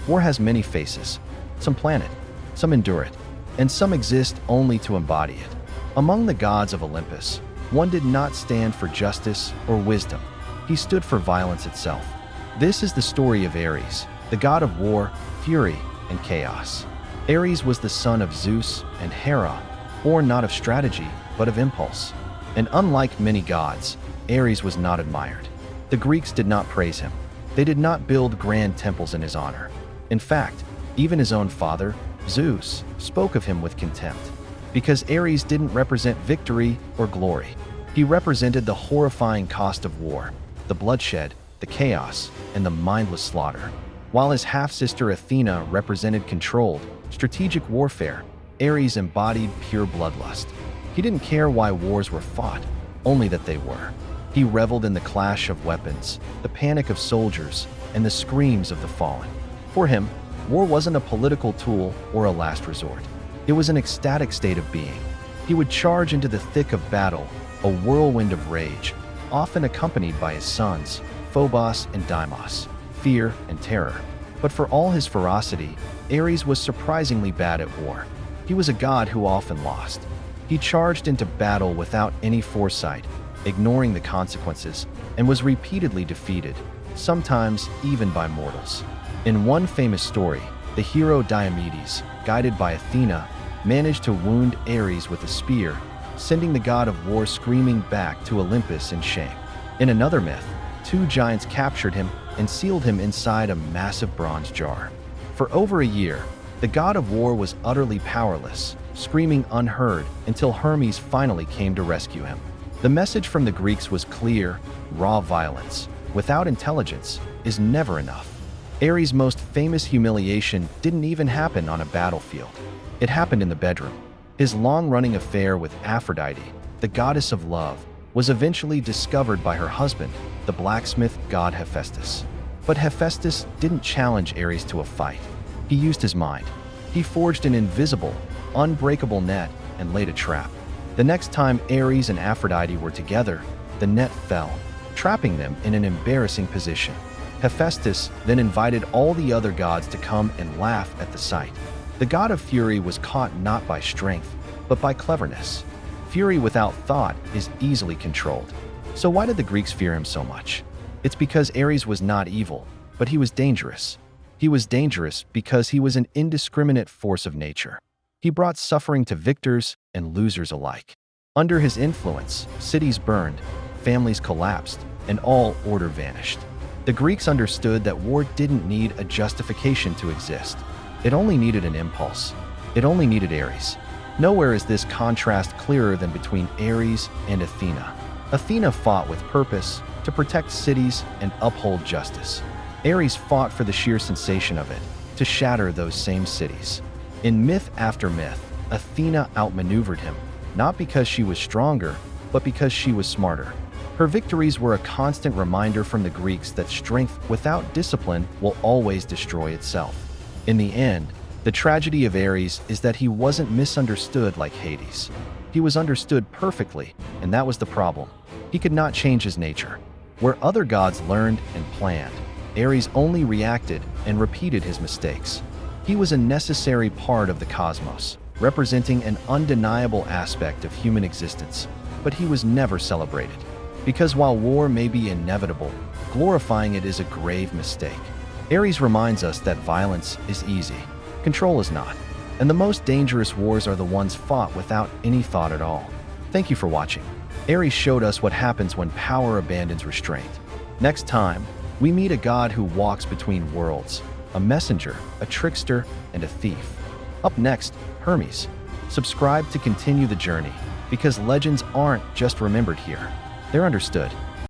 War has many faces. Some plan it, some endure it, and some exist only to embody it. Among the gods of Olympus, one did not stand for justice or wisdom. He stood for violence itself. This is the story of Ares, the god of war, fury, and chaos. Ares was the son of Zeus and Hera, born not of strategy, but of impulse. And unlike many gods, Ares was not admired. The Greeks did not praise him. They did not build grand temples in his honor. In fact, even his own father, Zeus, spoke of him with contempt, because Ares didn't represent victory or glory. He represented the horrifying cost of war, the bloodshed, the chaos, and the mindless slaughter. While his half-sister Athena represented controlled, strategic warfare, Ares embodied pure bloodlust. He didn't care why wars were fought, only that they were. He reveled in the clash of weapons, the panic of soldiers, and the screams of the fallen. For him, war wasn't a political tool or a last resort. It was an ecstatic state of being. He would charge into the thick of battle, a whirlwind of rage, often accompanied by his sons, Phobos and Deimos, fear and terror. But for all his ferocity, Ares was surprisingly bad at war. He was a god who often lost. He charged into battle without any foresight, ignoring the consequences, and was repeatedly defeated, sometimes even by mortals. In one famous story, the hero Diomedes, guided by Athena, managed to wound Ares with a spear, sending the god of war screaming back to Olympus in shame. In another myth, two giants captured him and sealed him inside a massive bronze jar. For over a year, the god of war was utterly powerless, screaming unheard until Hermes finally came to rescue him. The message from the Greeks was clear: raw violence, without intelligence, is never enough. Ares' most famous humiliation didn't even happen on a battlefield. It happened in the bedroom. His long-running affair with Aphrodite, the goddess of love, was eventually discovered by her husband, the blacksmith god Hephaestus. But Hephaestus didn't challenge Ares to a fight. He used his mind. He forged an invisible, unbreakable net and laid a trap. The next time Ares and Aphrodite were together, the net fell, trapping them in an embarrassing position. Hephaestus then invited all the other gods to come and laugh at the sight. The god of fury was caught not by strength, but by cleverness. Fury without thought is easily controlled. So why did the Greeks fear him so much? It's because Ares was not evil, but he was dangerous. He was dangerous because he was an indiscriminate force of nature. He brought suffering to victors and losers alike. Under his influence, cities burned, families collapsed, and all order vanished. The Greeks understood that war didn't need a justification to exist. It only needed an impulse. It only needed Ares. Nowhere is this contrast clearer than between Ares and Athena. Athena fought with purpose to protect cities and uphold justice. Ares fought for the sheer sensation of it, to shatter those same cities. In myth after myth, Athena outmaneuvered him, not because she was stronger, but because she was smarter. Her victories were a constant reminder from the Greeks that strength without discipline will always destroy itself. In the end, the tragedy of Ares is that he wasn't misunderstood like Hades. He was understood perfectly, and that was the problem. He could not change his nature. Where other gods learned and planned, Ares only reacted and repeated his mistakes. He was a necessary part of the cosmos, representing an undeniable aspect of human existence, but he was never celebrated. Because while war may be inevitable, glorifying it is a grave mistake. Ares reminds us that violence is easy, control is not, and the most dangerous wars are the ones fought without any thought at all. Thank you for watching. Ares showed us what happens when power abandons restraint. Next time, we meet a god who walks between worlds, a messenger, a trickster, and a thief. Up next, Hermes. Subscribe to continue the journey, because legends aren't just remembered here, they're understood.